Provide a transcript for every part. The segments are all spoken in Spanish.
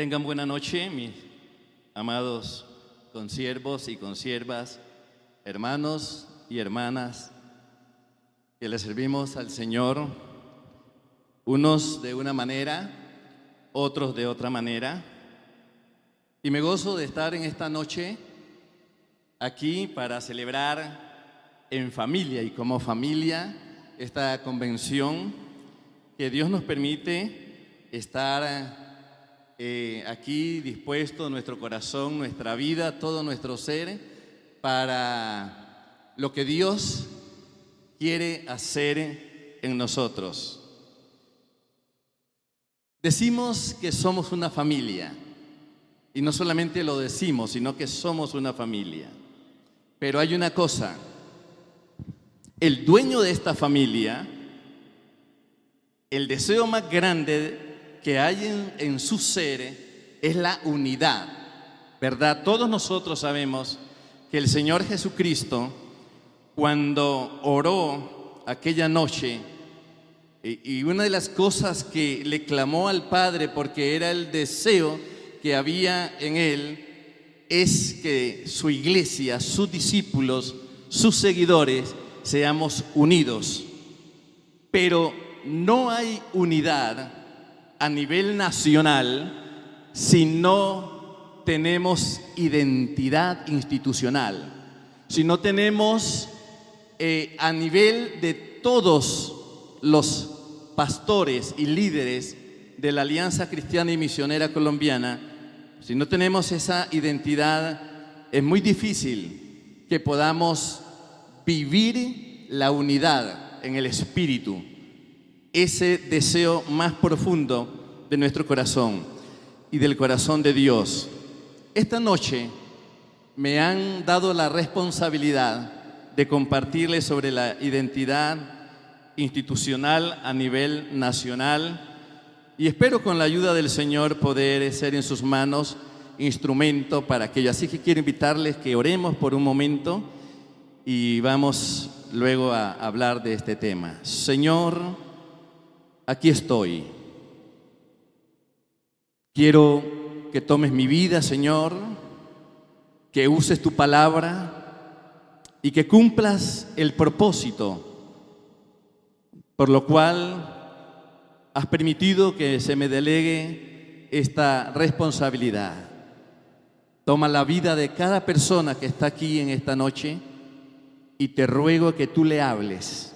Tengan buena noche, mis amados consiervos y consiervas, hermanos y hermanas, que le servimos al Señor, unos de una manera, otros de otra manera. Y me gozo de estar en esta noche aquí para celebrar en familia y como familia esta convención que Dios nos permite estar aquí dispuesto, nuestro corazón, nuestra vida, todo nuestro ser, para lo que Dios quiere hacer en nosotros. Decimos que somos una familia, y no solamente lo decimos, sino que somos una familia. Pero hay una cosa, el dueño de esta familia, el deseo más grande que hay en su ser es la unidad, ¿verdad? Todos nosotros sabemos que el Señor Jesucristo, cuando oró aquella noche, y una de las cosas que le clamó al Padre, porque era el deseo que había en Él, es que su iglesia, sus discípulos, sus seguidores, seamos unidos. Pero no hay unidad a nivel nacional si no tenemos identidad institucional, si no tenemos a nivel de todos los pastores y líderes de la Alianza Cristiana y Misionera Colombiana, si no tenemos esa identidad, es muy difícil que podamos vivir la unidad en el espíritu, ese deseo más profundo de nuestro corazón y del corazón de Dios. Esta noche me han dado la responsabilidad de compartirles sobre la identidad institucional a nivel nacional, y espero con la ayuda del Señor poder ser en sus manos instrumento para aquello. Así que quiero invitarles que oremos por un momento y vamos luego a hablar de este tema. Señor, aquí estoy. Quiero que tomes mi vida, Señor, que uses tu palabra y que cumplas el propósito por lo cual has permitido que se me delegue esta responsabilidad. Toma la vida de cada persona que está aquí en esta noche y te ruego que tú le hables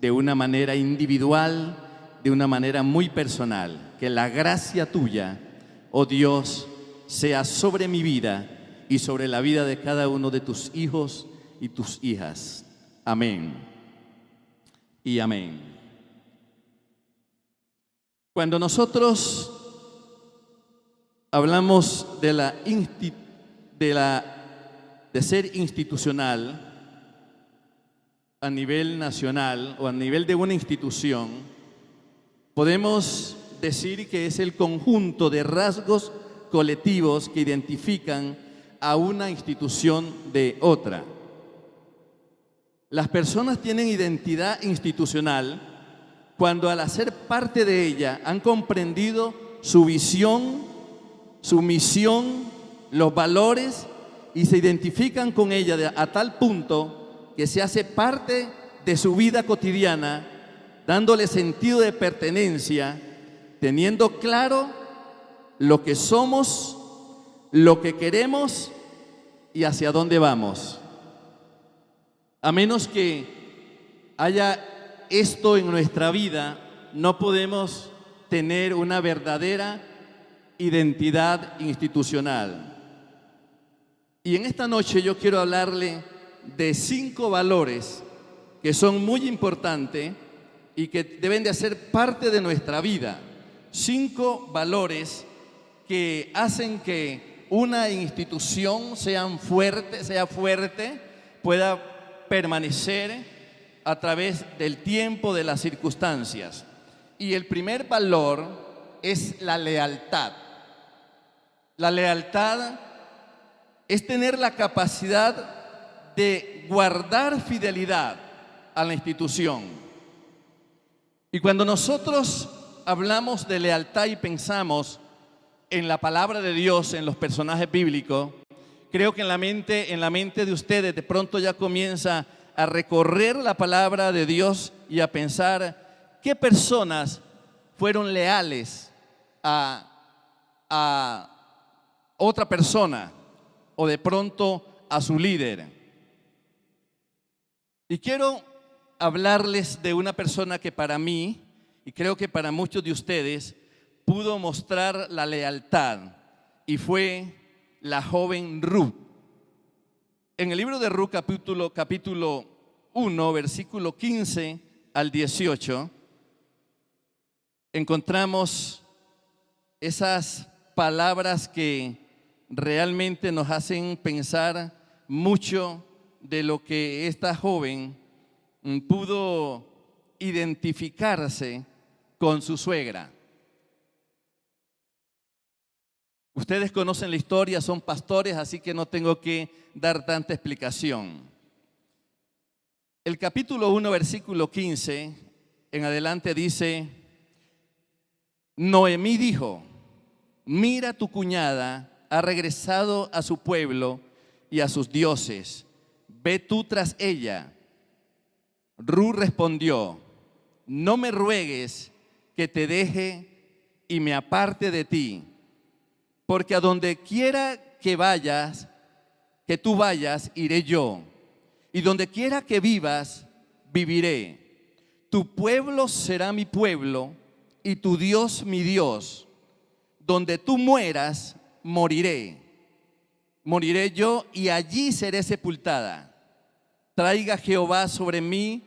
de una manera individual, de una manera muy personal. Que la gracia tuya, oh Dios, sea sobre mi vida y sobre la vida de cada uno de tus hijos y tus hijas. Amén y amén. Cuando nosotros hablamos de ser institucional a nivel nacional o a nivel de una institución, podemos decir que es el conjunto de rasgos colectivos que identifican a una institución de otra. Las personas tienen identidad institucional cuando al hacer parte de ella han comprendido su visión, su misión, los valores y se identifican con ella a tal punto que se hace parte de su vida cotidiana, dándole sentido de pertenencia, teniendo claro lo que somos, lo que queremos y hacia dónde vamos. A menos que haya esto en nuestra vida, no podemos tener una verdadera identidad institucional. Y en esta noche yo quiero hablarle de 5 valores que son muy importantes y que deben de hacer parte de nuestra vida. 5 valores que hacen que una institución sea fuerte, pueda permanecer a través del tiempo, de las circunstancias. Y el primer valor es la lealtad. La lealtad es tener la capacidad de guardar fidelidad a la institución. Y cuando nosotros hablamos de lealtad y pensamos en la palabra de Dios, en los personajes bíblicos, creo que en la mente de ustedes de pronto ya comienza a recorrer la palabra de Dios y a pensar qué personas fueron leales a otra persona o de pronto a su líder. Y quiero hablarles de una persona que para mí, y creo que para muchos de ustedes, pudo mostrar la lealtad, y fue la joven Ruth. En el libro de Ruth, capítulo 1, versículo 15 al 18, encontramos esas palabras que realmente nos hacen pensar mucho de lo que esta joven pudo identificarse con su suegra. Ustedes conocen la historia, son pastores, así que no tengo que dar tanta explicación. El capítulo 1, versículo 15 en adelante dice: Noemí dijo: mira, tu cuñada ha regresado a su pueblo y a sus dioses. Ve tú tras ella. Ruth respondió: no me ruegues que te deje y me aparte de ti, porque a donde quiera que vayas, que tú vayas, iré yo, y donde quiera que vivas, viviré. Tu pueblo será mi pueblo, y tu Dios mi Dios. Donde tú mueras, moriré. Moriré yo, y allí seré sepultada. Traiga Jehová sobre mí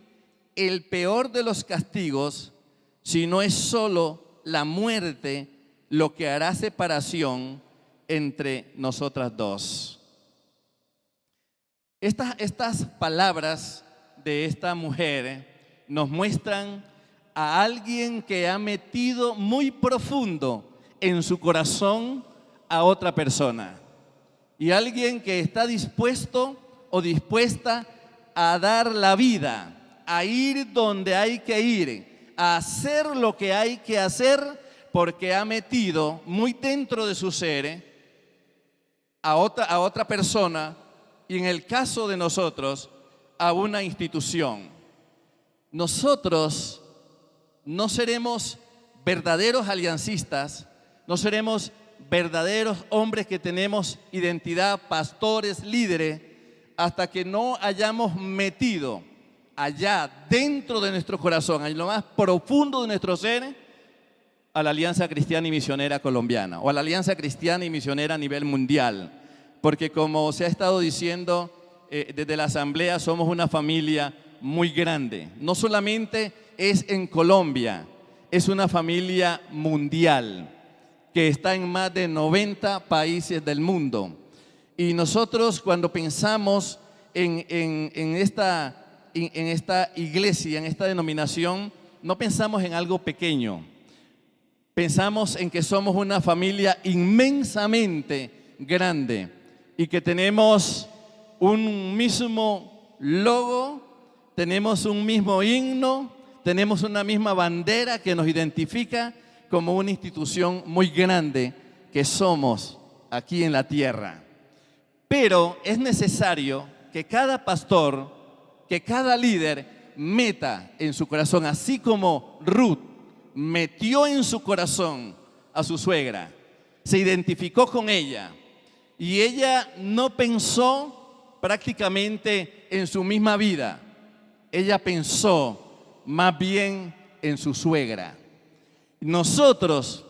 el peor de los castigos, si no es solo la muerte lo que hará separación entre nosotras dos. Estas palabras de esta mujer nos muestran a alguien que ha metido muy profundo en su corazón a otra persona, y alguien que está dispuesto o dispuesta a dar la vida, a ir donde hay que ir, a hacer lo que hay que hacer, porque ha metido muy dentro de su ser a otra persona, y en el caso de nosotros, a una institución. Nosotros no seremos verdaderos aliancistas, no seremos verdaderos hombres que tenemos identidad, pastores, líderes, hasta que no hayamos metido allá dentro de nuestro corazón, en lo más profundo de nuestro ser, a la Alianza Cristiana y Misionera Colombiana, o a la Alianza Cristiana y Misionera a nivel mundial. Porque como se ha estado diciendo desde la asamblea, somos una familia muy grande. No solamente es en Colombia, es una familia mundial que está en más de 90 países del mundo. Y nosotros, cuando pensamos en esta iglesia, en esta denominación, no pensamos en algo pequeño. Pensamos en que somos una familia inmensamente grande y que tenemos un mismo logo, tenemos un mismo himno, tenemos una misma bandera que nos identifica como una institución muy grande que somos aquí en la tierra. Pero es necesario que cada pastor, que cada líder meta en su corazón, así como Ruth metió en su corazón a su suegra, se identificó con ella, y ella no pensó prácticamente en su misma vida, ella pensó más bien en su suegra. Nosotros,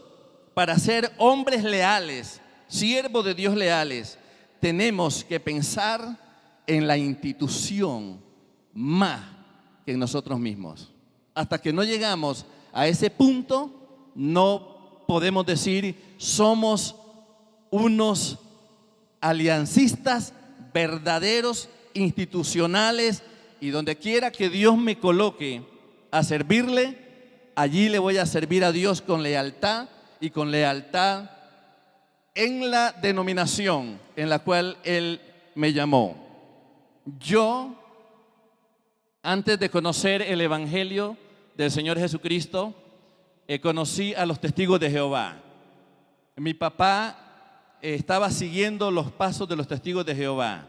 para ser hombres leales, siervos de Dios leales, tenemos que pensar en la institución más que en nosotros mismos. Hasta que no llegamos a ese punto, no podemos decir somos unos aliancistas verdaderos, institucionales, y donde quiera que Dios me coloque a servirle, allí le voy a servir a Dios con lealtad, y con lealtad en la denominación en la cual Él me llamó. Yo, antes de conocer el Evangelio del Señor Jesucristo, conocí a los testigos de Jehová. Mi papá estaba siguiendo los pasos de los testigos de Jehová.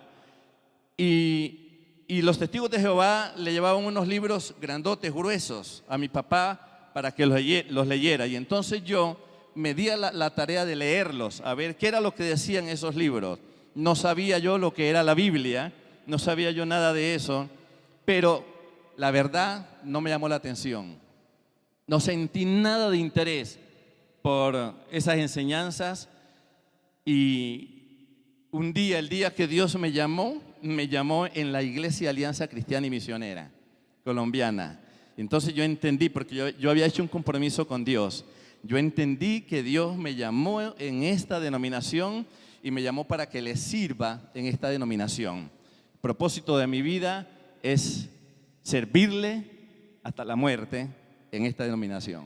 Y los testigos de Jehová le llevaban unos libros grandotes, gruesos, a mi papá para que los leyera. Y entonces yo me di a la tarea de leerlos, a ver qué era lo que decían esos libros. No sabía yo lo que era la Biblia, no sabía yo nada de eso, pero la verdad no me llamó la atención. No sentí nada de interés por esas enseñanzas, y un día, el día que Dios me llamó en la Iglesia Alianza Cristiana y Misionera colombiana. Entonces yo entendí, porque yo había hecho un compromiso con Dios. Yo entendí que Dios me llamó en esta denominación y me llamó para que le sirva en esta denominación. El propósito de mi vida es servirle hasta la muerte en esta denominación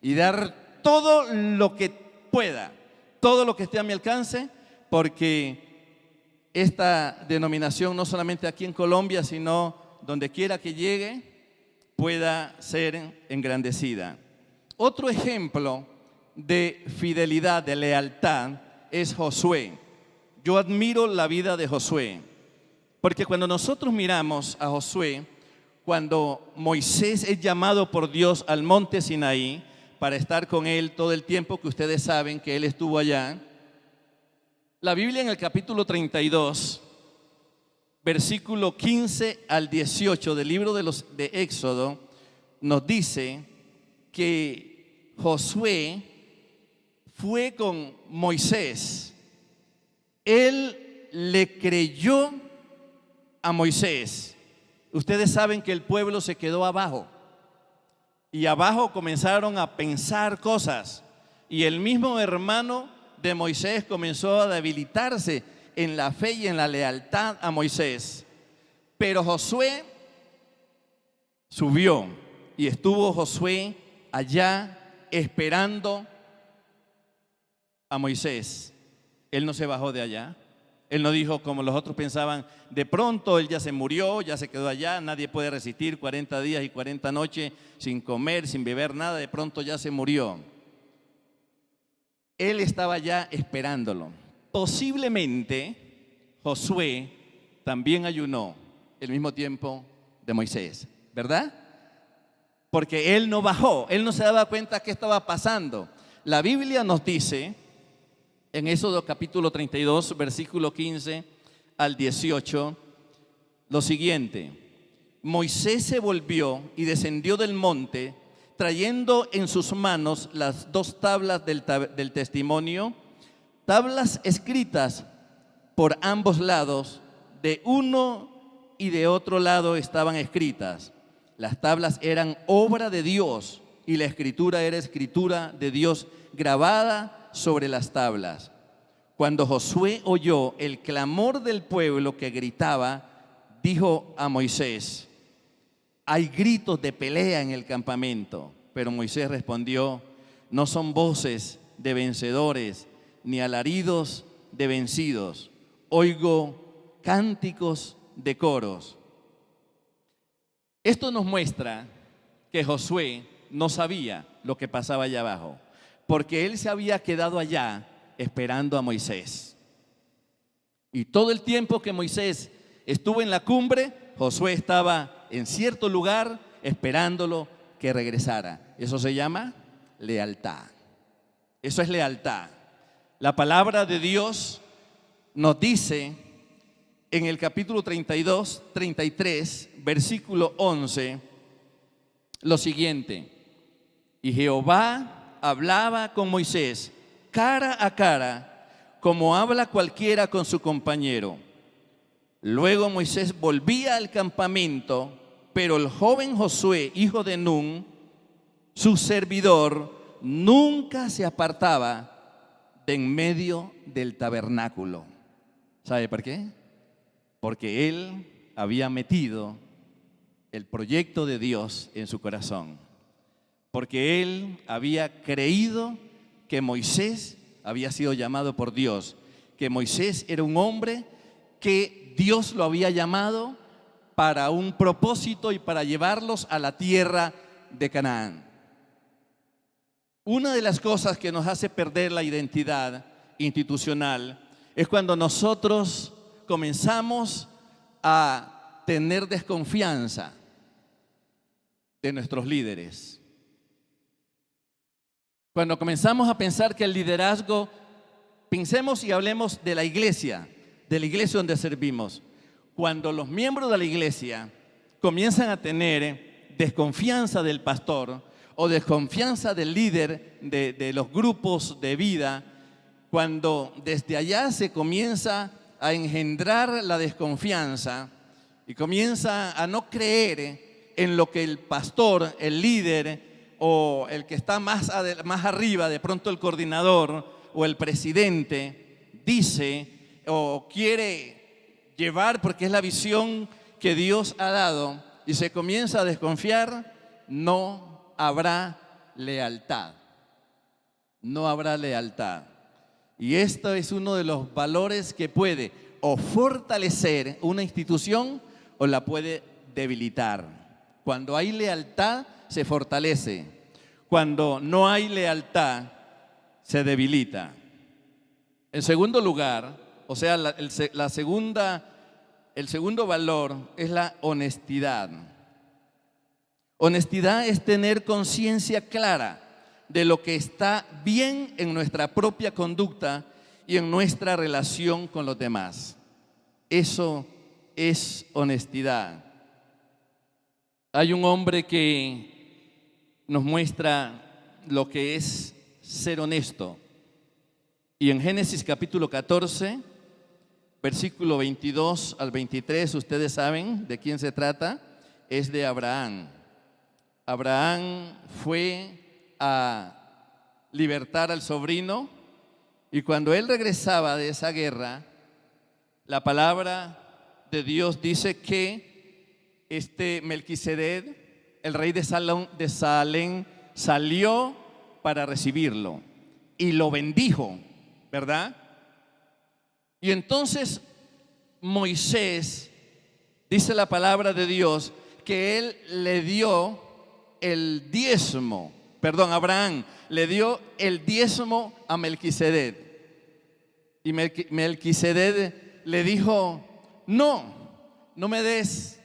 y dar todo lo que pueda, todo lo que esté a mi alcance, porque esta denominación, no solamente aquí en Colombia, sino donde quiera que llegue, pueda ser engrandecida. Otro ejemplo de fidelidad, de lealtad, es Josué. Yo admiro la vida de Josué, porque cuando nosotros miramos a Josué, cuando Moisés es llamado por Dios al monte Sinaí para estar con él todo el tiempo que ustedes saben que él estuvo allá, la Biblia en el capítulo 32, versículo 15 al 18 del libro de Éxodo, nos dice que Josué fue con Moisés. Él le creyó a Moisés. Ustedes saben que el pueblo se quedó abajo, y abajo comenzaron a pensar cosas, y el mismo hermano de Moisés comenzó a debilitarse en la fe y en la lealtad a Moisés. Pero Josué subió, y estuvo Josué allá esperando a Moisés. Él no se bajó de allá. Él no dijo como los otros pensaban, de pronto él ya se murió, ya se quedó allá, nadie puede resistir 40 días y 40 noches sin comer, sin beber nada, de pronto ya se murió. Él estaba ya esperándolo. Posiblemente Josué también ayunó el mismo tiempo de Moisés, ¿verdad? Porque él no bajó, él no se daba cuenta qué estaba pasando. La Biblia nos dice en Éxodo capítulo 32, versículo 15 al 18, lo siguiente: Moisés se volvió y descendió del monte, trayendo en sus manos las dos tablas del testimonio, tablas escritas por ambos lados, de uno y de otro lado estaban escritas. Las tablas eran obra de Dios, y la escritura era escritura de Dios grabada sobre las tablas. Cuando Josué oyó el clamor del pueblo que gritaba, dijo a Moisés: hay gritos de pelea en el campamento. Pero Moisés respondió: no son voces de vencedores, ni alaridos de vencidos. Oigo cánticos de coros. Esto nos muestra que Josué no sabía lo que pasaba allá abajo, porque él se había quedado allá esperando a Moisés. Y todo el tiempo que Moisés estuvo en la cumbre, Josué estaba en cierto lugar esperándolo que regresara. Eso se llama lealtad. Eso es lealtad. La palabra de Dios nos dice en el capítulo 32, 33, versículo 11, lo siguiente: y Jehová hablaba con Moisés cara a cara, como habla cualquiera con su compañero. Luego Moisés volvía al campamento, pero el joven Josué, hijo de Nun, su servidor, nunca se apartaba de en medio del tabernáculo. ¿Sabe por qué? Porque él había metido el proyecto de Dios en su corazón. Porque él había creído que Moisés había sido llamado por Dios, que Moisés era un hombre que Dios lo había llamado para un propósito y para llevarlos a la tierra de Canaán. Una de las cosas que nos hace perder la identidad institucional es cuando nosotros comenzamos a tener desconfianza de nuestros líderes. Cuando comenzamos a pensar que el liderazgo, pensemos y hablemos de la iglesia donde servimos. Cuando los miembros de la iglesia comienzan a tener desconfianza del pastor o desconfianza del líder de los grupos de vida, cuando desde allá se comienza a engendrar la desconfianza y comienza a no creer en lo que el pastor, el líder o el que está más arriba, de pronto el coordinador o el presidente dice o quiere llevar, porque es la visión que Dios ha dado, y se comienza a desconfiar, no habrá lealtad. No habrá lealtad. Y esto es uno de los valores que puede o fortalecer una institución o la puede debilitar. Cuando hay lealtad, se fortalece. Cuando no hay lealtad, se debilita. En segundo lugar, o sea, el segundo valor es la honestidad. Honestidad es tener conciencia clara de lo que está bien en nuestra propia conducta y en nuestra relación con los demás. Eso es honestidad. Hay un hombre que nos muestra lo que es ser honesto. Y en Génesis capítulo 14, versículo 22 al 23, ustedes saben de quién se trata, es de Abraham. Abraham fue a libertar al sobrino y cuando él regresaba de esa guerra, la palabra de Dios dice que Melquisedec, el rey de Salem, salió para recibirlo y lo bendijo, ¿verdad? Y entonces Moisés, dice la palabra de Dios, que él le dio el diezmo, Abraham le dio el diezmo a Melquisedec. Y Melquisedec le dijo, no me des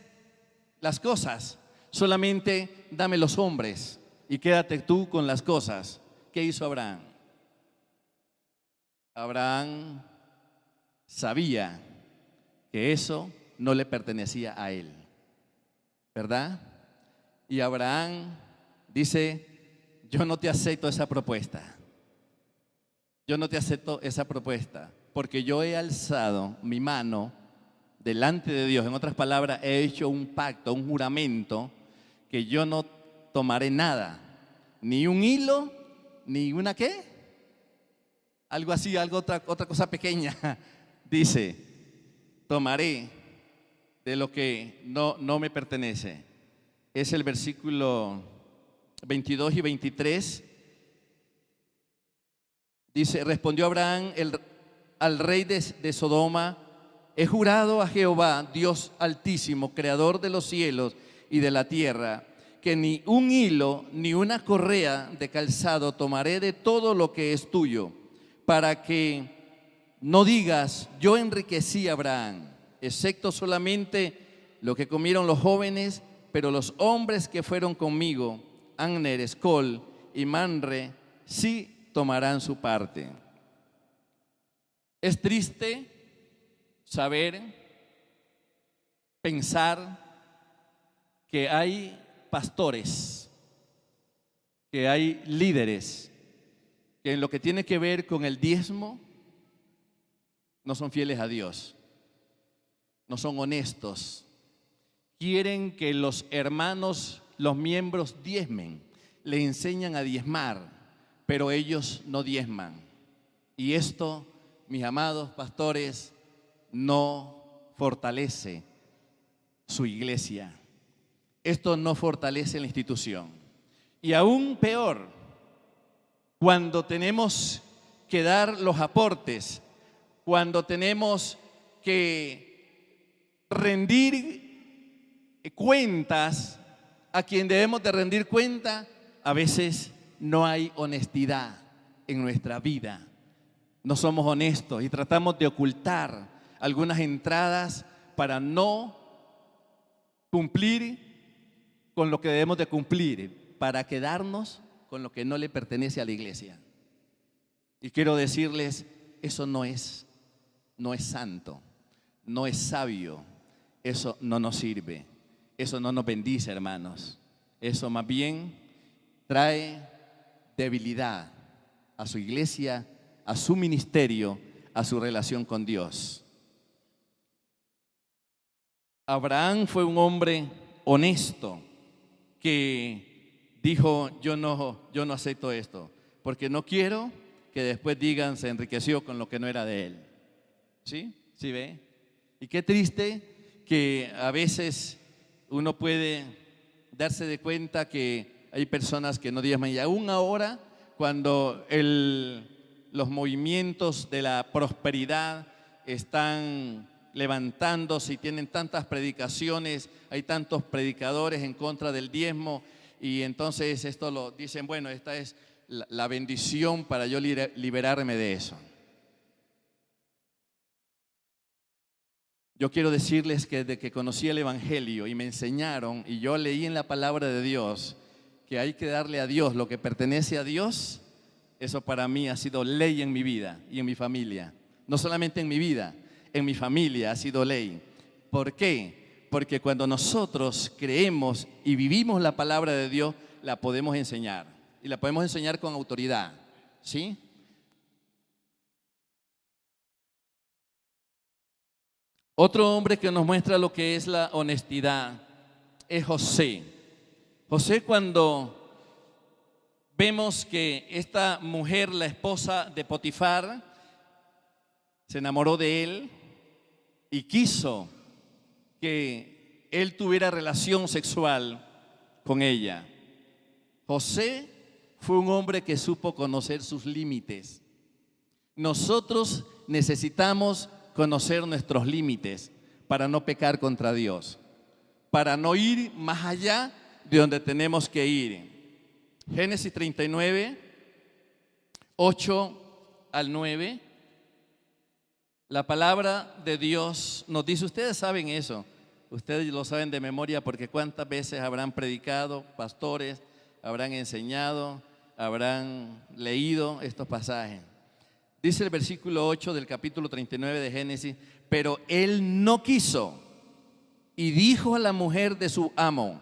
las cosas, solamente dame los hombres y quédate tú con las cosas. ¿Qué hizo Abraham? Abraham sabía que eso no le pertenecía a él, ¿verdad? Y Abraham dice, yo no te acepto esa propuesta. Yo no te acepto esa propuesta porque yo he alzado mi mano delante de Dios. En otras palabras, he hecho un pacto, un juramento, que yo no tomaré nada, ni un hilo, ni una ¿qué? Algo así, otra cosa pequeña. Dice, tomaré de lo que no me pertenece. Es el versículo 22 y 23. Dice, respondió Abraham al rey de Sodoma, he jurado a Jehová, Dios altísimo, creador de los cielos y de la tierra, que ni un hilo ni una correa de calzado tomaré de todo lo que es tuyo, para que no digas, yo enriquecí a Abraham, excepto solamente lo que comieron los jóvenes, pero los hombres que fueron conmigo, Abner, Escol y Manre, sí tomarán su parte. Es triste saber, pensar que hay pastores, que hay líderes que en lo que tiene que ver con el diezmo no son fieles a Dios, no son honestos. Quieren que los hermanos, los miembros diezmen, le enseñan a diezmar, pero ellos no diezman. Y esto, mis amados pastores, no fortalece su iglesia. Esto no fortalece la institución. Y aún peor, cuando tenemos que dar los aportes, cuando tenemos que rendir cuentas a quien debemos de rendir cuenta, a veces no hay honestidad en nuestra vida. No somos honestos y tratamos de ocultar algunas entradas para no cumplir con lo que debemos de cumplir, para quedarnos con lo que no le pertenece a la iglesia. Y quiero decirles, eso no es santo, no es sabio, eso no nos sirve, eso no nos bendice, hermanos. Eso más bien trae debilidad a su iglesia, a su ministerio, a su relación con Dios. Abraham fue un hombre honesto que dijo, yo no acepto esto, porque no quiero que después digan se enriqueció con lo que no era de él. ¿Sí? ¿Sí ve? Y qué triste que a veces uno puede darse de cuenta que hay personas que no diezman, y aún ahora cuando los movimientos de la prosperidad están levantándose y tienen tantas predicaciones, hay tantos predicadores en contra del diezmo, y entonces esto lo dicen, bueno, esta es la bendición para yo liberarme de eso. Yo quiero decirles que desde que conocí el Evangelio y me enseñaron, y yo leí en la palabra de Dios, que hay que darle a Dios lo que pertenece a Dios, eso para mí ha sido ley en mi vida y en mi familia. No solamente en mi vida, en mi familia ha sido ley. ¿Por qué? Porque cuando nosotros creemos y vivimos la palabra de Dios, la podemos enseñar. Y la podemos enseñar con autoridad. ¿Sí? Otro hombre que nos muestra lo que es la honestidad es José. José, cuando vemos que esta mujer, la esposa de Potifar, se enamoró de él y quiso que él tuviera relación sexual con ella. José fue un hombre que supo conocer sus límites. Nosotros necesitamos conocer nuestros límites para no pecar contra Dios, para no ir más allá de donde tenemos que ir. Génesis 39, 8 al 9. La palabra de Dios nos dice, ustedes saben eso, ustedes lo saben de memoria porque cuántas veces habrán predicado, pastores, habrán enseñado, habrán leído estos pasajes. Dice el versículo 8 del capítulo 39 de Génesis, pero él no quiso y dijo a la mujer de su amo,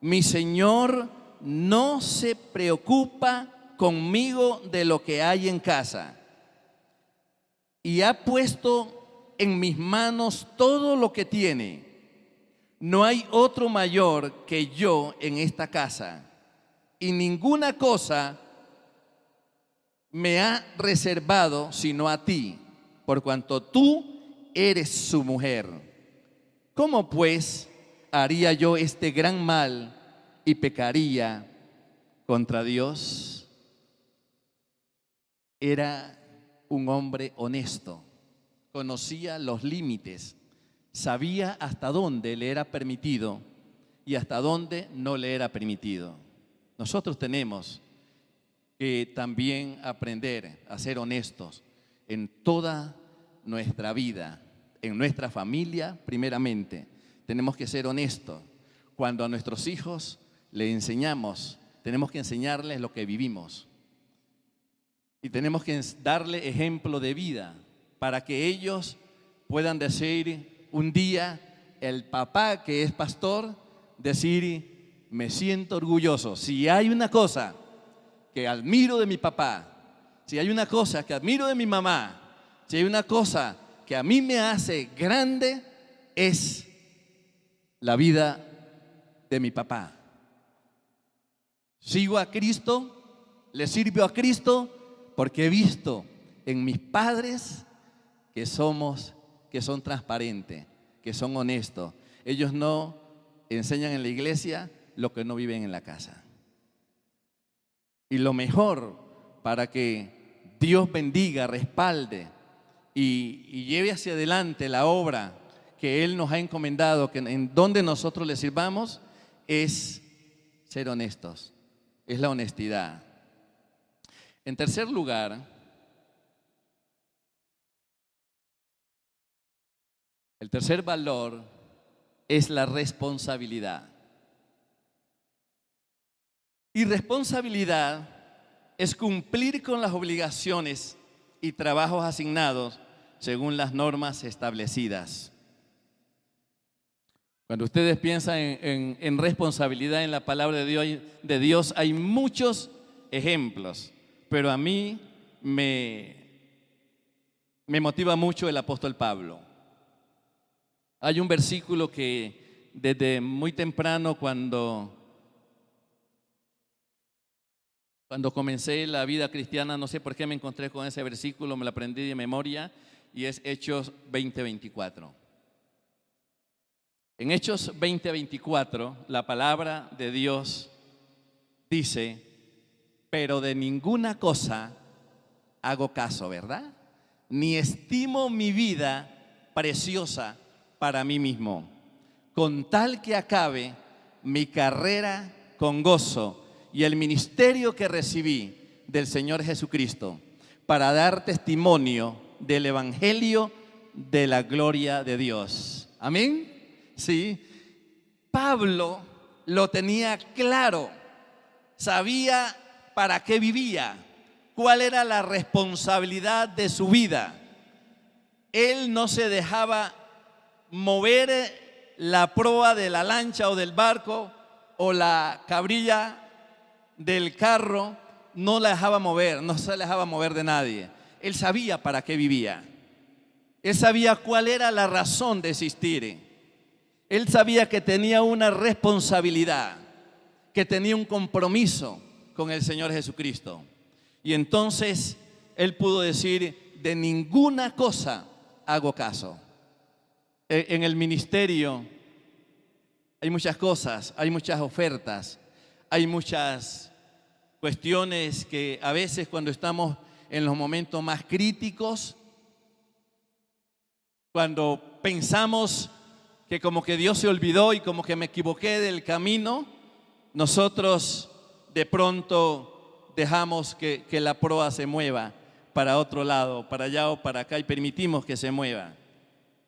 mi señor no se preocupa conmigo de lo que hay en casa y ha puesto en mis manos todo lo que tiene. No hay otro mayor que yo en esta casa y ninguna cosa me ha reservado sino a ti, por cuanto tú eres su mujer. ¿Cómo pues haría yo este gran mal y pecaría contra Dios? Era un hombre honesto, conocía los límites, sabía hasta dónde le era permitido y hasta dónde no le era permitido. Nosotros tenemos que también aprender a ser honestos en toda nuestra vida, en nuestra familia primeramente. Tenemos que ser honestos. Cuando a nuestros hijos le enseñamos, tenemos que enseñarles lo que vivimos. Y tenemos que darle ejemplo de vida para que ellos puedan decir un día, el papá que es pastor, decir, me siento orgulloso. Si hay una cosa que admiro de mi papá, si hay una cosa que admiro de mi mamá, si hay una cosa que a mí me hace grande, es la vida de mi papá. Sigo a Cristo, le sirvo a Cristo, porque he visto en mis padres que son transparentes, que son honestos. Ellos no enseñan en la iglesia lo que no viven en la casa. Y lo mejor para que Dios bendiga, respalde y lleve hacia adelante la obra que Él nos ha encomendado, que en donde nosotros le sirvamos, es ser honestos, es la honestidad. En tercer lugar, el tercer valor es la responsabilidad. Y responsabilidad es cumplir con las obligaciones y trabajos asignados según las normas establecidas. Cuando ustedes piensan en responsabilidad en la palabra de Dios, hay muchos ejemplos, pero a mí me motiva mucho el apóstol Pablo. Hay un versículo que desde muy temprano, cuando comencé la vida cristiana, no sé por qué me encontré con ese versículo, me lo aprendí de memoria, y es Hechos 20:24. En Hechos 20:24, la palabra de Dios dice: pero de ninguna cosa hago caso, ¿verdad? Ni estimo mi vida preciosa para mí mismo, con tal que acabe mi carrera con gozo y el ministerio que recibí del Señor Jesucristo, para dar testimonio del evangelio de la gloria de Dios. Amén. Sí, Pablo lo tenía claro, sabía para qué vivía, cuál era la responsabilidad de su vida. Él no se dejaba mover la proa de la lancha o del barco o la cabrilla del carro, no la dejaba mover, no se dejaba mover de nadie. Él sabía para qué vivía. Él sabía cuál era la razón de existir. Él sabía que tenía una responsabilidad, que tenía un compromiso con el Señor Jesucristo. Y entonces él pudo decir: de ninguna cosa hago caso. En el ministerio hay muchas cosas, hay muchas ofertas, hay muchas cuestiones que a veces, cuando estamos en los momentos más críticos, cuando pensamos que como que Dios se olvidó y como que me equivoqué del camino, nosotros de pronto dejamos que la proa se mueva para otro lado, para allá o para acá, y permitimos que se mueva.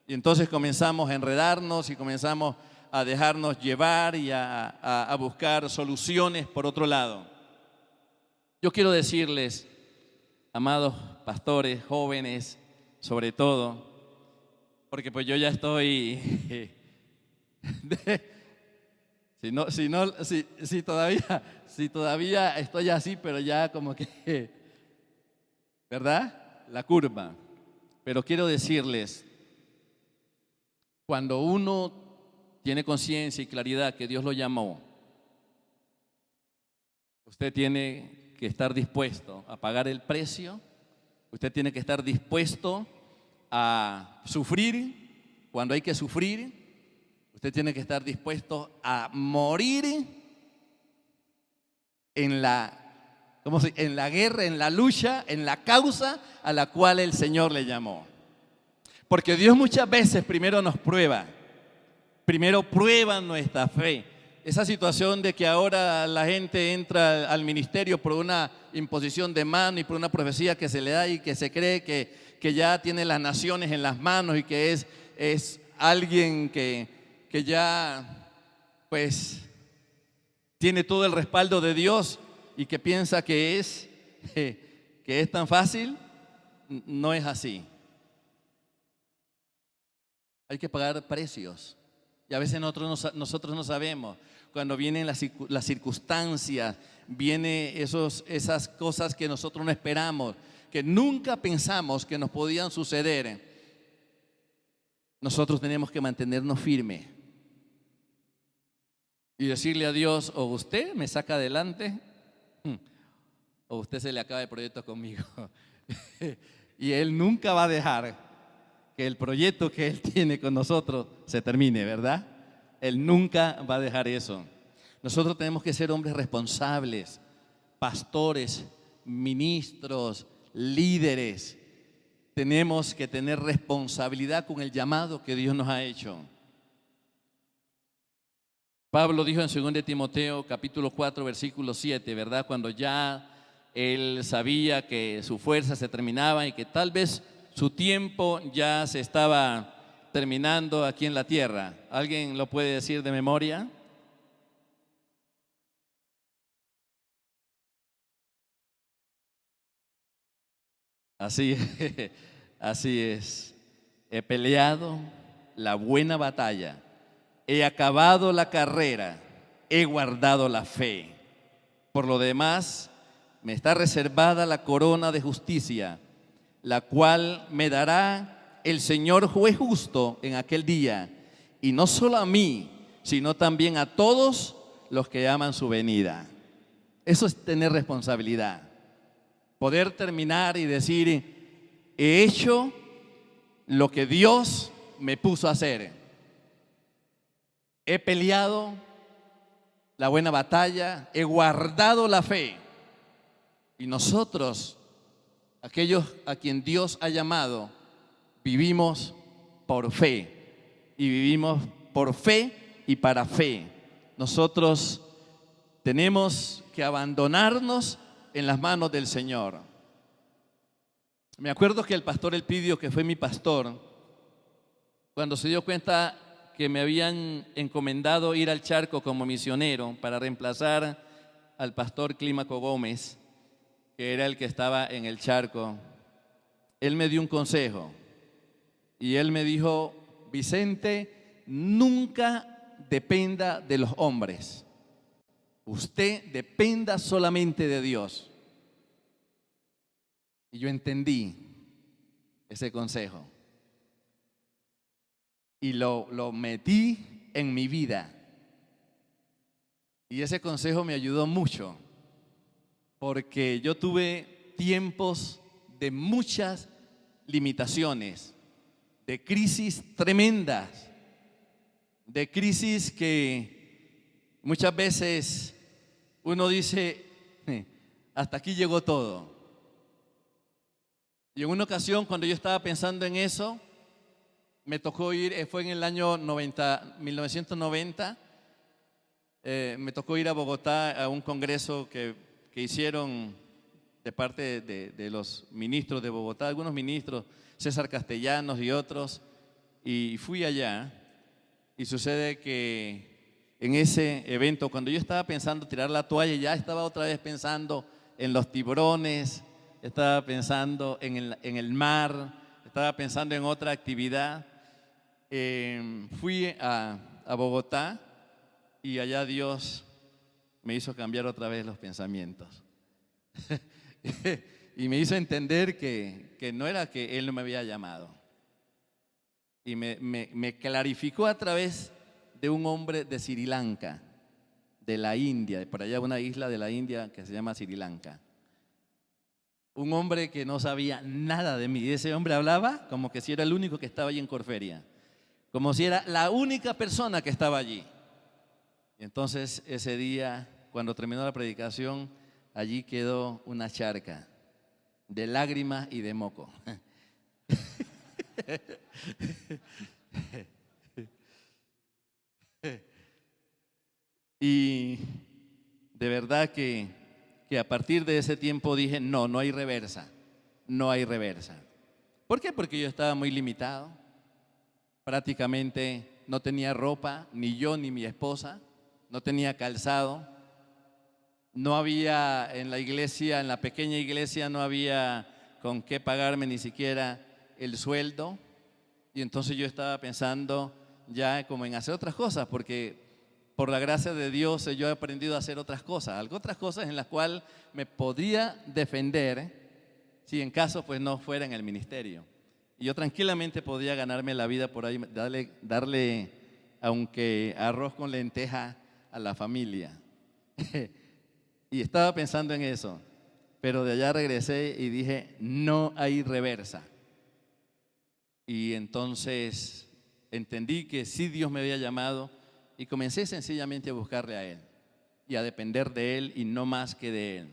Y entonces comenzamos a enredarnos y comenzamos a dejarnos llevar y a buscar soluciones por otro lado. Yo quiero decirles, amados pastores, jóvenes, sobre todo, porque pues yo ya estoy, si todavía estoy así, pero ya como que, ¿verdad? La curva. Pero quiero decirles, cuando uno tiene conciencia y claridad que Dios lo llamó, usted tiene que estar dispuesto a pagar el precio, usted tiene que estar dispuesto a sufrir cuando hay que sufrir, usted tiene que estar dispuesto a morir en la guerra, en la lucha, en la causa a la cual el Señor le llamó. Porque Dios muchas veces primero nos prueba, primero prueba nuestra fe. Esa situación de que ahora la gente entra al ministerio por una imposición de mano y por una profecía que se le da y que se cree que ya tiene las naciones en las manos y que es alguien que ya pues tiene todo el respaldo de Dios y que piensa que es tan fácil. No es así. Hay que pagar precios y a veces nosotros no sabemos. Cuando vienen las circunstancias, vienen esas cosas que nosotros no esperamos, que nunca pensamos que nos podían suceder. Nosotros tenemos que mantenernos firmes y decirle a Dios: o usted me saca adelante o usted se le acaba el proyecto conmigo. Y Él nunca va a dejar que el proyecto que Él tiene con nosotros se termine, ¿verdad? Él nunca va a dejar eso. Nosotros tenemos que ser hombres responsables, pastores, ministros, líderes. Tenemos que tener responsabilidad con el llamado que Dios nos ha hecho. Pablo dijo en 2 Timoteo capítulo 4 versículo 7, ¿verdad? Cuando ya Él sabía que su fuerza se terminaba y que tal vez su tiempo ya se estaba terminando aquí en la tierra. ¿Alguien lo puede decir de memoria? Así es, así es. He peleado la buena batalla, he acabado la carrera, he guardado la fe. Por lo demás, me está reservada la corona de justicia, la cual me dará el Señor juez justo en aquel día, y no solo a mí, sino también a todos los que aman su venida. Eso es tener responsabilidad. Poder terminar y decir, he hecho lo que Dios me puso a hacer. He peleado la buena batalla, he guardado la fe. Y nosotros, aquellos a quien Dios ha llamado, vivimos por fe. Y vivimos por fe y para fe. Nosotros tenemos que abandonarnos en las manos del Señor. Me acuerdo que el pastor Elpidio, que fue mi pastor, cuando se dio cuenta que me habían encomendado ir al Charco como misionero para reemplazar al pastor Clímaco Gómez, que era el que estaba en el Charco, él me dio un consejo y él me dijo: Vicente, nunca dependa de los hombres. Usted dependa solamente de Dios. Y yo entendí ese consejo y lo metí en mi vida. Y ese consejo me ayudó mucho, porque yo tuve tiempos de muchas limitaciones, de crisis tremendas, de crisis que muchas veces uno dice, hasta aquí llegó todo. Y en una ocasión, cuando yo estaba pensando en eso, me tocó ir, fue en el año 1990, me tocó ir a Bogotá a un congreso que hicieron de parte de los ministros de Bogotá, algunos ministros, César Castellanos y otros, y fui allá. Y sucede que en ese evento, cuando yo estaba pensando tirar la toalla, ya estaba otra vez pensando en los tiburones, estaba pensando en el mar, estaba pensando en otra actividad. Fui a Bogotá y allá Dios me hizo cambiar otra vez los pensamientos. Y me hizo entender que no era que Él no me había llamado. Y me clarificó a través de un hombre de Sri Lanka, de la India, por allá una isla de la India que se llama Sri Lanka. Un hombre que no sabía nada de mí. Ese hombre hablaba como que si era el único que estaba allí en Corferia, como si era la única persona que estaba allí. Y entonces ese día, cuando terminó la predicación, allí quedó una charca de lágrimas y de moco. Y de verdad que a partir de ese tiempo dije, no hay reversa, no hay reversa. ¿Por qué? Porque yo estaba muy limitado. Prácticamente no tenía ropa, ni yo ni mi esposa, no tenía calzado. No había en la iglesia, en la pequeña iglesia, no había con qué pagarme ni siquiera el sueldo. Y entonces yo estaba pensando ya como en hacer otras cosas, porque por la gracia de Dios yo he aprendido a hacer otras cosas en las cuales me podría defender si en caso pues no fuera en el ministerio. Y yo tranquilamente podía ganarme la vida por ahí, darle aunque arroz con lenteja a la familia. Y estaba pensando en eso, pero de allá regresé y dije, no hay reversa. Y entonces entendí que sí Dios me había llamado y comencé sencillamente a buscarle a Él y a depender de Él y no más que de Él.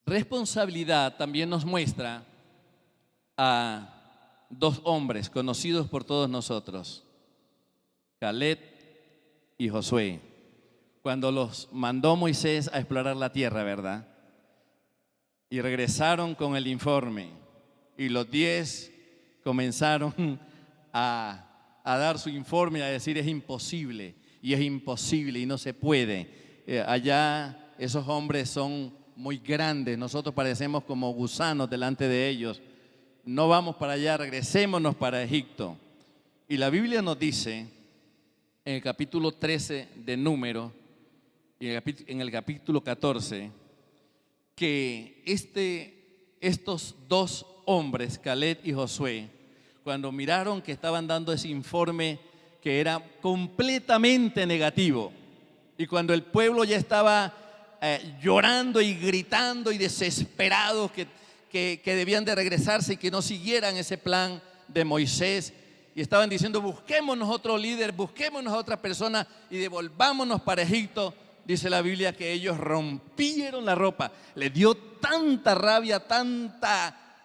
Responsabilidad también nos muestra a dos hombres conocidos por todos nosotros. Caleb y Josué, cuando los mandó Moisés a explorar la tierra, ¿verdad? Y regresaron con el informe y los 10 comenzaron a dar su informe y a decir es imposible y no se puede. Allá esos hombres son muy grandes, nosotros parecemos como gusanos delante de ellos. No vamos para allá, regresémonos para Egipto. Y la Biblia nos dice en el capítulo 13 de Números y en el capítulo 14 que estos dos hombres, Caleb y Josué, cuando miraron que estaban dando ese informe que era completamente negativo, y cuando el pueblo ya estaba llorando y gritando y desesperados que debían de regresarse y que no siguieran ese plan de Moisés, y estaban diciendo busquémonos otro líder, busquémonos a otra persona y devolvámonos para Egipto, dice la Biblia que ellos rompieron la ropa. Les dio tanta rabia,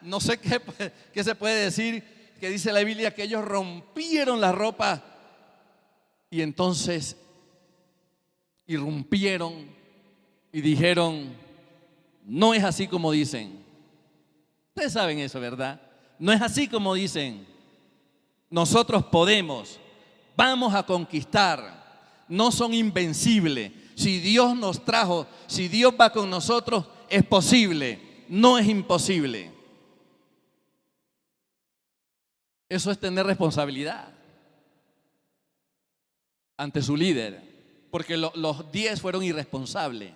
no sé qué se puede decir, que dice la Biblia que ellos rompieron la ropa y entonces irrumpieron y dijeron, no es así como dicen. Ustedes saben eso, ¿verdad? No es así como dicen. Nosotros podemos, vamos a conquistar, no son invencibles. Si Dios nos trajo, si Dios va con nosotros, es posible, no es imposible. Eso es tener responsabilidad ante su líder, porque los 10 fueron irresponsables.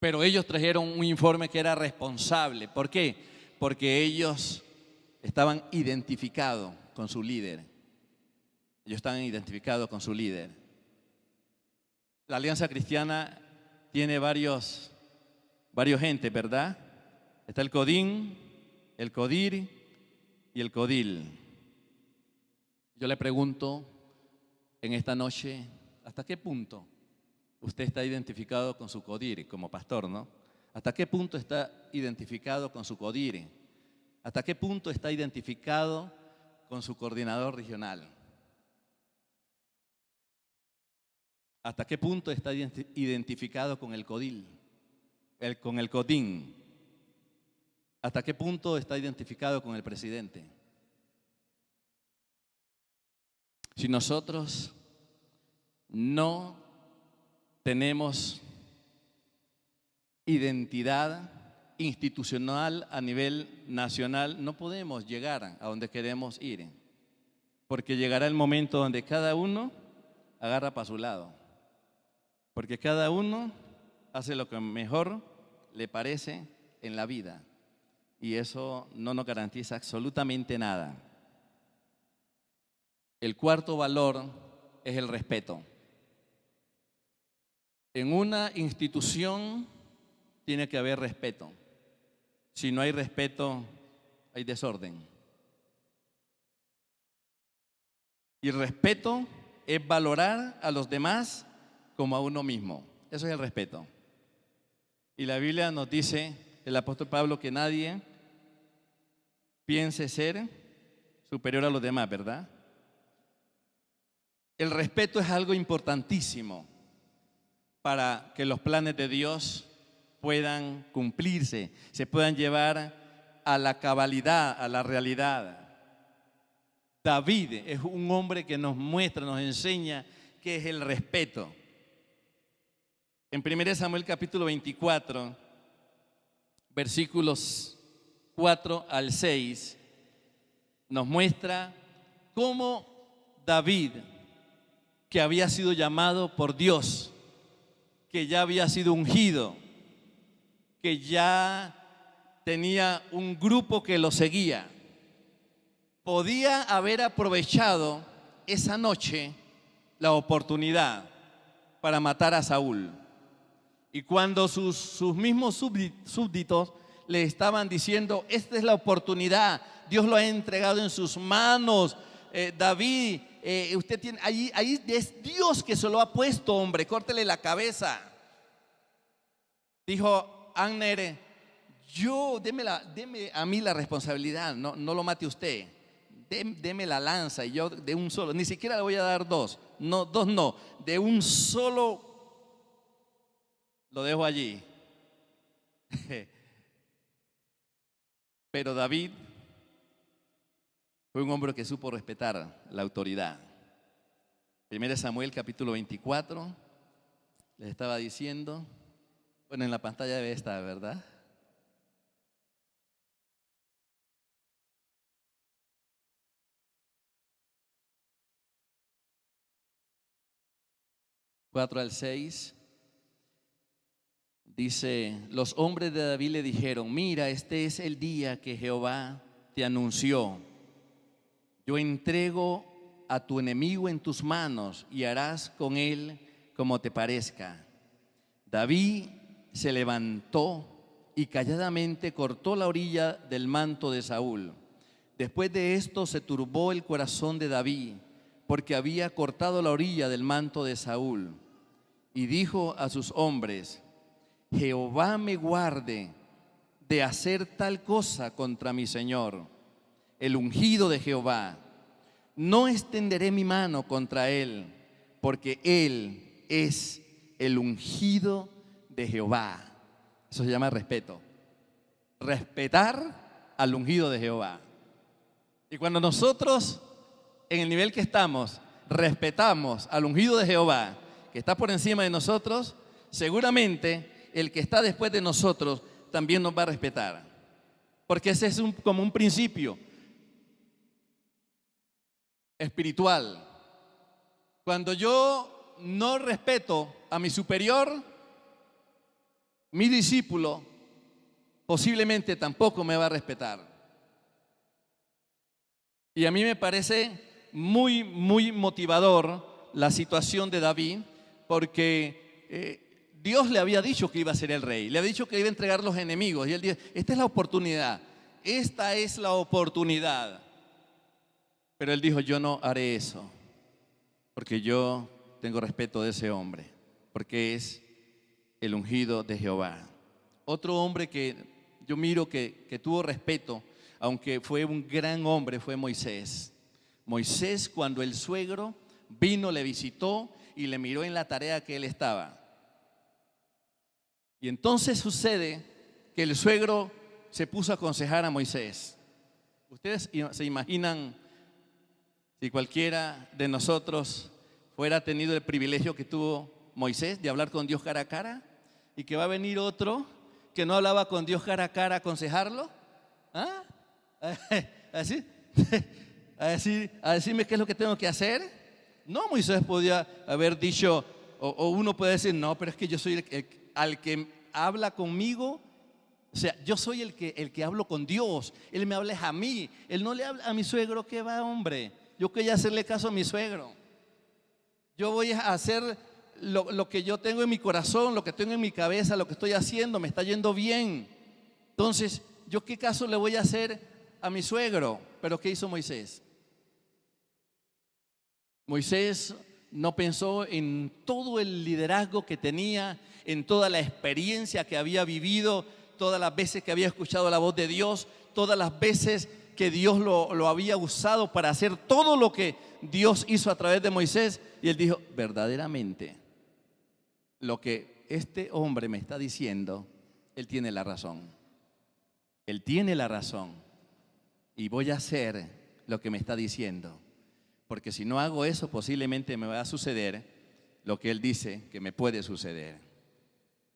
Pero ellos trajeron un informe que era responsable. ¿Por qué? Porque ellos estaban identificados con su líder. Ellos estaban identificados con su líder. La Alianza Cristiana tiene varios gentes, ¿verdad? Está el Codín, el Codir y el Codil. Yo le pregunto en esta noche, ¿hasta qué punto usted está identificado con su Codir como pastor, no? ¿Hasta qué punto está identificado con su Codir? ¿Hasta qué punto está identificado con su coordinador regional? ¿Hasta qué punto está identificado con el Codil, con el Codín? ¿Hasta qué punto está identificado con el presidente? Si nosotros no tenemos identidad institucional a nivel nacional, no podemos llegar a donde queremos ir, porque llegará el momento donde cada uno agarra para su lado, porque cada uno hace lo que mejor le parece en la vida y eso no nos garantiza absolutamente nada. El cuarto valor es el respeto. En una institución tiene que haber respeto. Si no hay respeto, hay desorden. Y respeto es valorar a los demás como a uno mismo. Eso es el respeto. Y la Biblia nos dice, el apóstol Pablo, que nadie piense ser superior a los demás, ¿verdad? El respeto es algo importantísimo para que los planes de Dios puedan cumplirse, se puedan llevar a la cabalidad, a la realidad. David es un hombre que nos muestra, nos enseña qué es el respeto. En 1 Samuel capítulo 24, versículos 4 al 6, nos muestra cómo David, que había sido llamado por Dios, que ya había sido ungido, que ya tenía un grupo que lo seguía, podía haber aprovechado esa noche la oportunidad para matar a Saúl. Y cuando sus mismos súbditos le estaban diciendo, esta es la oportunidad, Dios lo ha entregado en sus manos, David, usted tiene, ahí es Dios que se lo ha puesto, hombre, córtele la cabeza. Dijo Abner, deme a mí la responsabilidad, no lo mate usted, deme la lanza y yo de un solo, ni siquiera le voy a dar dos, no, dos no, de un solo lo dejo allí. Pero David fue un hombre que supo respetar la autoridad. 1 Samuel capítulo 24, les estaba diciendo, bueno, en la pantalla debe estar, ¿verdad? Cuatro al 6, dice, los hombres de David le dijeron, mira, este es el día que Jehová te anunció. Yo entrego a tu enemigo en tus manos y harás con él como te parezca. David se levantó y calladamente cortó la orilla del manto de Saúl. Después de esto se turbó el corazón de David, porque había cortado la orilla del manto de Saúl. Y dijo a sus hombres, Jehová me guarde de hacer tal cosa contra mi Señor, el ungido de Jehová. No extenderé mi mano contra él, porque él es el ungido de Jehová. Eso se llama respeto. Respetar al ungido de Jehová. Y cuando nosotros, en el nivel que estamos, respetamos al ungido de Jehová, que está por encima de nosotros, seguramente el que está después de nosotros también nos va a respetar. Porque ese es como un principio espiritual. Cuando yo no respeto a mi superior, mi discípulo posiblemente tampoco me va a respetar. Y a mí me parece muy motivador la situación de David, porque Dios le había dicho que iba a ser el rey, le había dicho que iba a entregar los enemigos, y él dijo, esta es la oportunidad, esta es la oportunidad. Pero él dijo, yo no haré eso, porque yo tengo respeto de ese hombre, porque es el ungido de Jehová. Otro hombre que yo miro que tuvo respeto, aunque fue un gran hombre, fue Moisés. Moisés, cuando el suegro vino, le visitó y le miró en la tarea que él estaba. Y entonces sucede que el suegro se puso a aconsejar a Moisés. Ustedes se imaginan si cualquiera de nosotros fuera tenido el privilegio que tuvo Moisés de hablar con Dios cara a cara, y que va a venir otro que no hablaba con Dios cara a cara a aconsejarlo. ¿Ah? ¿Así? ¿A decirme qué es lo que tengo que hacer? No, Moisés podía haber dicho, o uno puede decir, no, pero es que yo soy al que habla conmigo. O sea, yo soy el que hablo con Dios. Él me habla a mí. Él no le habla a mi suegro. ¿Qué va, hombre? Yo quería hacerle caso a mi suegro. Yo voy a hacer lo que yo tengo en mi corazón, lo que tengo en mi cabeza, lo que estoy haciendo, me está yendo bien. Entonces, ¿yo qué caso le voy a hacer a mi suegro? Pero ¿qué hizo Moisés? Moisés no pensó en todo el liderazgo que tenía, en toda la experiencia que había vivido, todas las veces que había escuchado la voz de Dios, todas las veces que Dios lo había usado para hacer todo lo que Dios hizo a través de Moisés. Y él dijo, verdaderamente, lo que este hombre me está diciendo, él tiene la razón. Él tiene la razón. Y voy a hacer lo que me está diciendo. Porque si no hago eso, posiblemente me va a suceder lo que él dice que me puede suceder.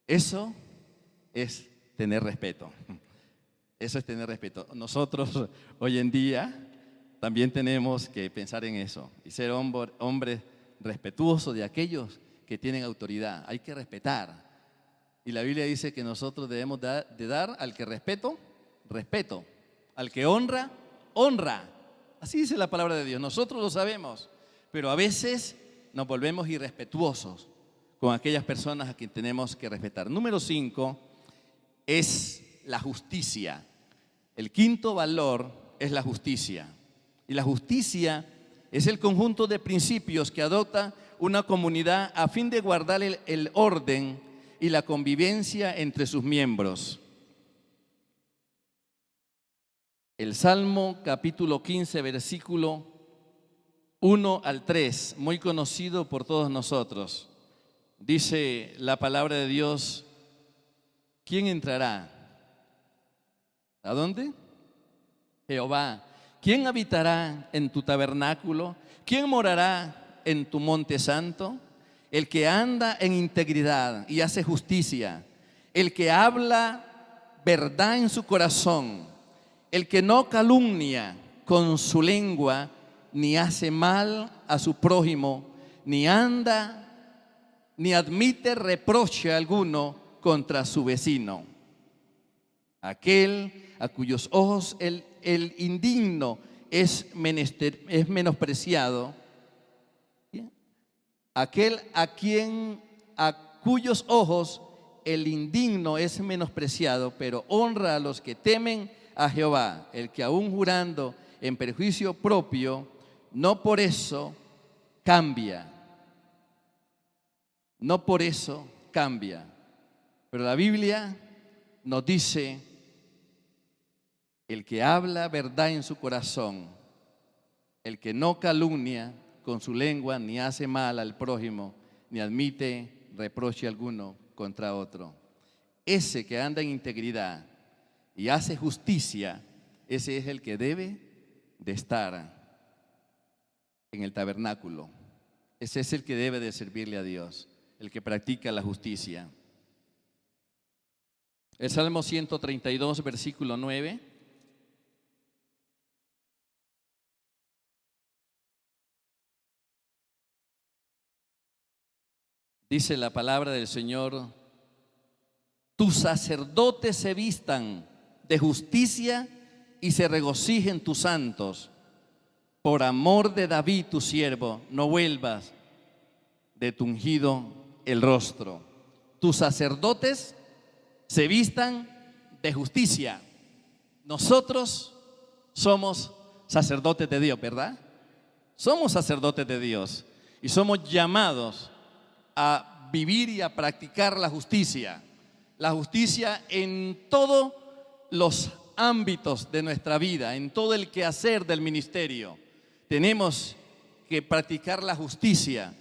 Eso es tener respeto. Eso es tener respeto. Nosotros hoy en día también tenemos que pensar en eso y ser hombres respetuosos de aquellos que tienen autoridad. Hay que respetar. Y la Biblia dice que nosotros debemos de dar al que respeto, respeto. Al que honra, honra. Así dice la palabra de Dios. Nosotros lo sabemos, pero a veces nos volvemos irrespetuosos con aquellas personas a quienes tenemos que respetar. Número 5 es la justicia. El quinto valor es la justicia. Y la justicia es el conjunto de principios que adopta una comunidad a fin de guardar el orden y la convivencia entre sus miembros. El Salmo capítulo 15, versículo 1 al 3, muy conocido por todos nosotros. Dice la palabra de Dios: ¿quién entrará? ¿A dónde? Jehová. ¿Quién habitará en tu tabernáculo? ¿Quién morará en tu monte santo? El que anda en integridad y hace justicia, el que habla verdad en su corazón, el que no calumnia con su lengua, ni hace mal a su prójimo, ni anda, ni admite reproche alguno contra su vecino. Aquel a cuyos ojos el indigno es menospreciado, aquel a cuyos ojos el indigno es menospreciado, pero honra a los que temen a Jehová. El que aún jurando en perjuicio propio, no por eso cambia. No por eso cambia. Pero la Biblia nos dice: el que habla verdad en su corazón, el que no calumnia con su lengua, ni hace mal al prójimo, ni admite reproche alguno contra otro. Ese que anda en integridad y hace justicia, ese es el que debe de estar en el tabernáculo. Ese es el que debe de servirle a Dios, el que practica la justicia. El Salmo 132, versículo 9. Dice la palabra del Señor: tus sacerdotes se vistan de justicia y se regocijen tus santos. Por amor de David tu siervo, no vuelvas de tu ungido el rostro. Tus sacerdotes se vistan de justicia. Nosotros somos sacerdotes de Dios, ¿verdad? Somos sacerdotes de Dios y somos llamados a vivir y a practicar la justicia en todos los ámbitos de nuestra vida, en todo el quehacer del ministerio. Tenemos que practicar la justicia.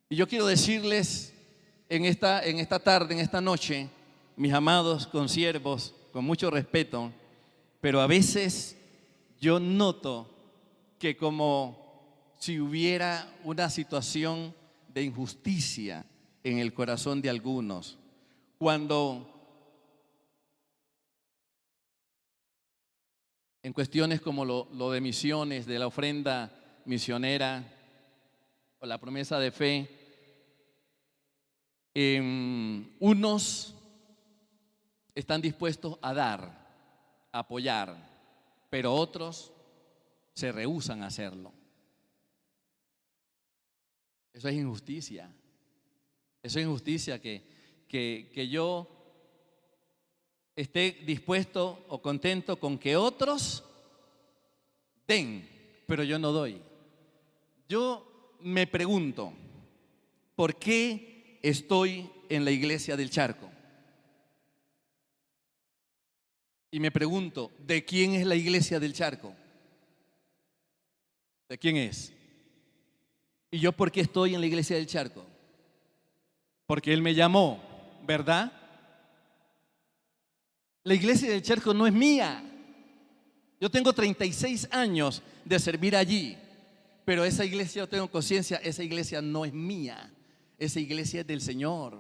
Y yo quiero decirles en esta tarde, en esta noche, mis amados consiervos, con mucho respeto, pero a veces yo noto que como si hubiera una situación de injusticia en el corazón de algunos, cuando en cuestiones como lo de misiones, de la ofrenda misionera o la promesa de fe, unos están dispuestos a dar, a apoyar, pero otros se rehúsan a hacerlo. Eso es injusticia. Eso es injusticia que yo esté dispuesto o contento con que otros den, pero yo no doy. Yo me pregunto, ¿por qué estoy en la iglesia del Charco? Y me pregunto, ¿de quién es la iglesia del Charco? ¿De quién es? ¿Y yo por qué estoy en la iglesia del Charco? Porque Él me llamó, ¿verdad? La iglesia del Charco no es mía. Yo tengo 36 años de servir allí, pero esa iglesia, yo tengo conciencia, esa iglesia no es mía. Esa iglesia es del Señor,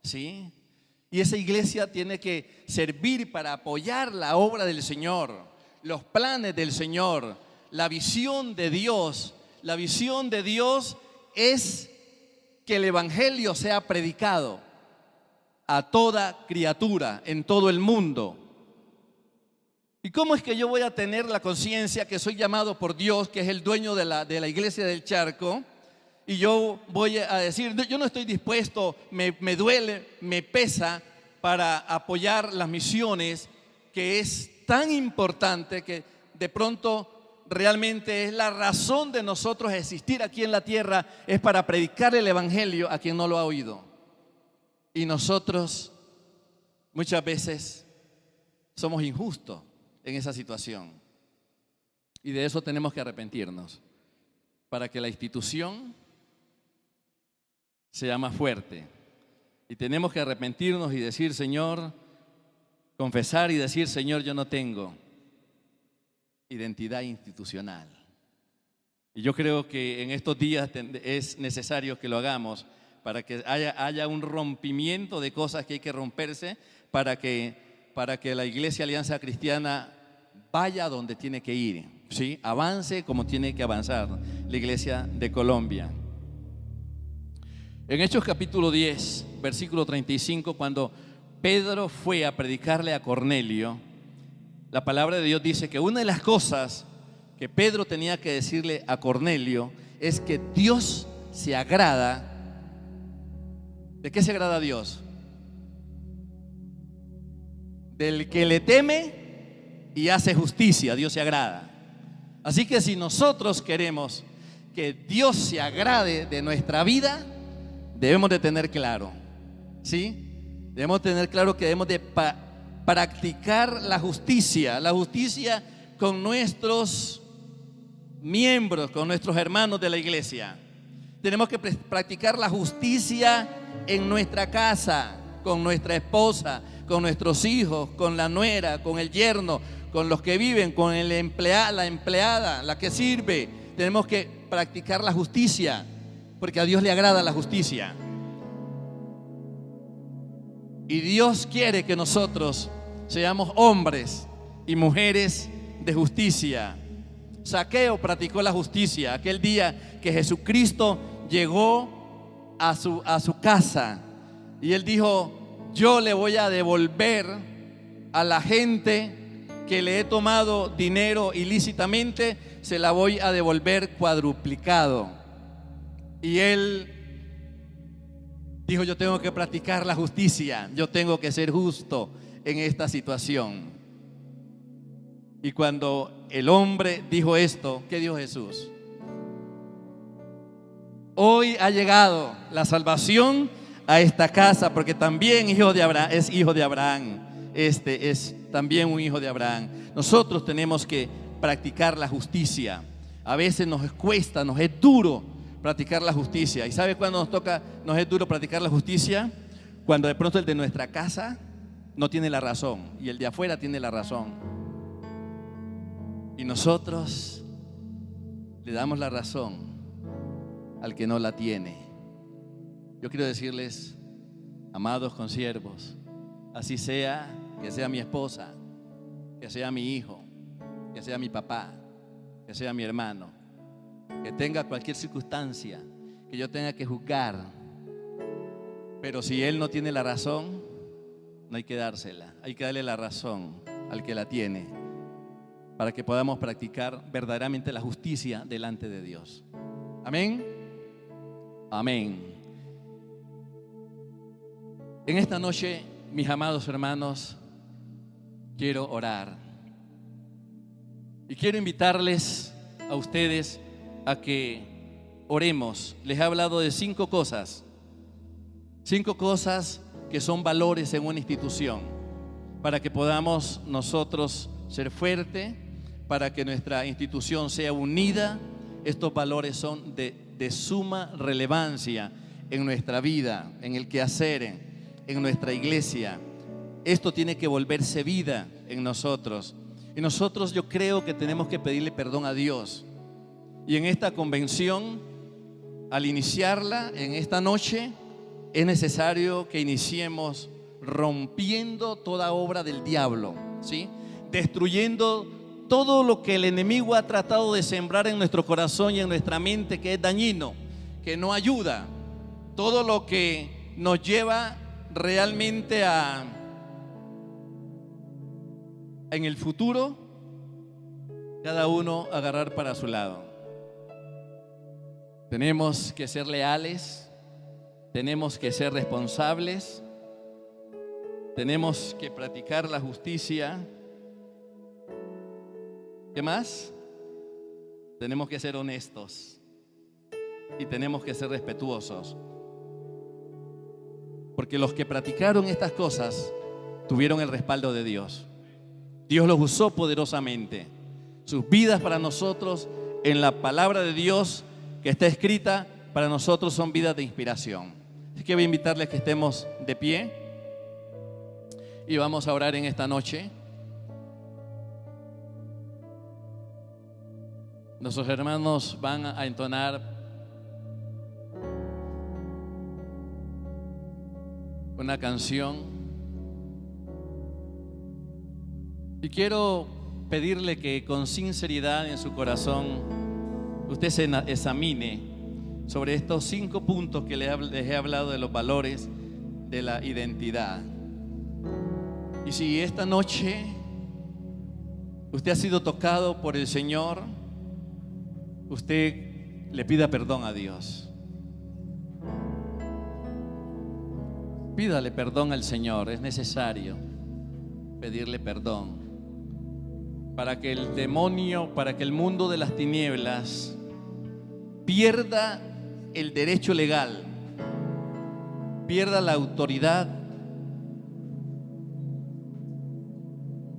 ¿sí? Y esa iglesia tiene que servir para apoyar la obra del Señor, los planes del Señor, la visión de Dios. La visión de Dios es que el evangelio sea predicado a toda criatura en todo el mundo. ¿Y cómo es que yo voy a tener la conciencia que soy llamado por Dios, que es el dueño de la iglesia del Charco? Y yo voy a decir, yo no estoy dispuesto, me duele, me pesa para apoyar las misiones, que es tan importante, que de pronto realmente es la razón de nosotros existir aquí en la tierra, es para predicar el evangelio a quien no lo ha oído. Y nosotros muchas veces somos injustos en esa situación. Y de eso tenemos que arrepentirnos para que la institución sea más fuerte. Y tenemos que arrepentirnos y decir, Señor, confesar y decir, Señor, yo no tengo identidad institucional. Y yo creo que en estos días es necesario que lo hagamos para que haya un rompimiento de cosas que hay que romperse para que la Iglesia Alianza Cristiana vaya donde tiene que ir, ¿sí? Avance como tiene que avanzar la Iglesia de Colombia. En Hechos capítulo 10, versículo 35, cuando Pedro fue a predicarle a Cornelio, la palabra de Dios dice que una de las cosas que Pedro tenía que decirle a Cornelio es que Dios se agrada. ¿De qué se agrada Dios? Del que le teme y hace justicia, Dios se agrada. Así que si nosotros queremos que Dios se agrade de nuestra vida, debemos de tener claro, ¿sí? Debemos tener claro que debemos de practicar la justicia con nuestros miembros, con nuestros hermanos de la iglesia. Tenemos que practicar la justicia en nuestra casa, con nuestra esposa, con nuestros hijos, con la nuera, con el yerno, con los que viven, con la empleada, la que sirve. Tenemos que practicar la justicia, porque a Dios le agrada la justicia. Y Dios quiere que nosotros seamos hombres y mujeres de justicia. Zaqueo practicó la justicia aquel día que Jesucristo llegó a su casa y él dijo: yo le voy a devolver a la gente que le he tomado dinero ilícitamente, se la voy a devolver cuadruplicado. Y él dijo: yo tengo que practicar la justicia, yo tengo que ser justo en esta situación. Y cuando el hombre dijo esto, ¿qué dijo Jesús? Hoy ha llegado la salvación a esta casa, porque también es hijo de Abraham. Este es también un hijo de Abraham. Nosotros tenemos que practicar la justicia. A veces nos cuesta, nos es duro practicar la justicia. ¿Y sabe cuándo nos es duro practicar la justicia? Cuando de pronto el de nuestra casa no tiene la razón y el de afuera tiene la razón. Y nosotros le damos la razón al que no la tiene. Yo quiero decirles, amados consiervos, así sea, que sea mi esposa, que sea mi hijo, que sea mi papá, que sea mi hermano, que tenga cualquier circunstancia que yo tenga que juzgar, pero si él no tiene la razón, no hay que dársela, hay que darle la razón al que la tiene, para que podamos practicar verdaderamente la justicia delante de Dios. Amén. Amén. En esta noche, mis amados hermanos, quiero orar y quiero invitarles a ustedes a que oremos. Les he hablado de 5 cosas que son valores en una institución, para que podamos nosotros ser fuertes, para que nuestra institución sea unida. Estos valores son de suma relevancia en nuestra vida, en el quehacer, en nuestra iglesia. Esto tiene que volverse vida en nosotros. Y nosotros, yo creo que tenemos que pedirle perdón a Dios. Y en esta convención, al iniciarla en esta noche, es necesario que iniciemos rompiendo toda obra del diablo, ¿sí? Destruyendo todo lo que el enemigo ha tratado de sembrar en nuestro corazón y en nuestra mente, que es dañino, que no ayuda. Todo lo que nos lleva realmente en el futuro, cada uno agarrar para su lado. Tenemos que ser leales, tenemos que ser responsables, tenemos que practicar la justicia. ¿Qué más? Tenemos que ser honestos y tenemos que ser respetuosos, porque los que practicaron estas cosas tuvieron el respaldo de Dios. Dios los usó poderosamente. Sus vidas para nosotros, en la palabra de Dios que está escrita, para nosotros son vidas de inspiración. Así que voy a invitarles que estemos de pie y vamos a orar en esta noche. Nuestros hermanos van a entonar una canción y quiero pedirle que con sinceridad en su corazón usted se examine sobre estos 5 puntos que les he hablado de los valores de la identidad. Y si esta noche usted ha sido tocado por el Señor, usted le pida perdón a Dios. Pídale perdón al Señor, es necesario pedirle perdón para que el demonio, para que el mundo de las tinieblas pierda el derecho legal, pierda la autoridad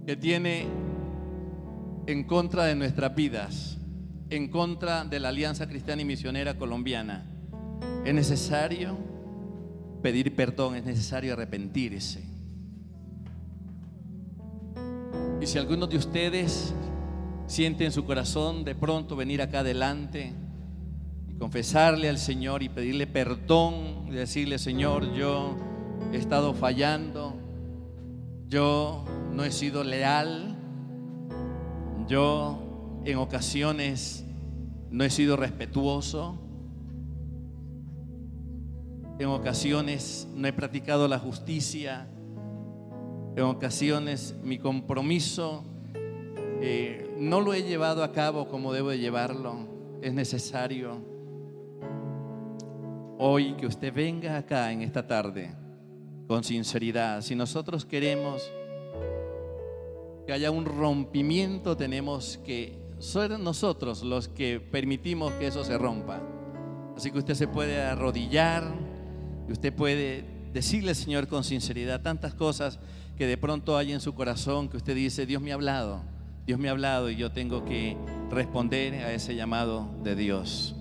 que tiene en contra de nuestras vidas, en contra de la Alianza Cristiana y Misionera Colombiana. Es necesario pedir perdón, es necesario arrepentirse. Y si algunos de ustedes sienten en su corazón de pronto venir acá adelante y confesarle al Señor y pedirle perdón y decirle: Señor, yo he estado fallando, yo no he sido leal, yo en ocasiones no he sido respetuoso, en ocasiones no he practicado la justicia, en ocasiones mi compromiso no lo he llevado a cabo como debo de llevarlo. Es necesario hoy que usted venga acá en esta tarde con sinceridad. Si nosotros queremos que haya un rompimiento, tenemos que ser nosotros los que permitimos que eso se rompa. Así que usted se puede arrodillar y usted puede decirle al Señor con sinceridad tantas cosas que de pronto hay en su corazón, que usted dice: Dios me ha hablado y yo tengo que responder a ese llamado de Dios.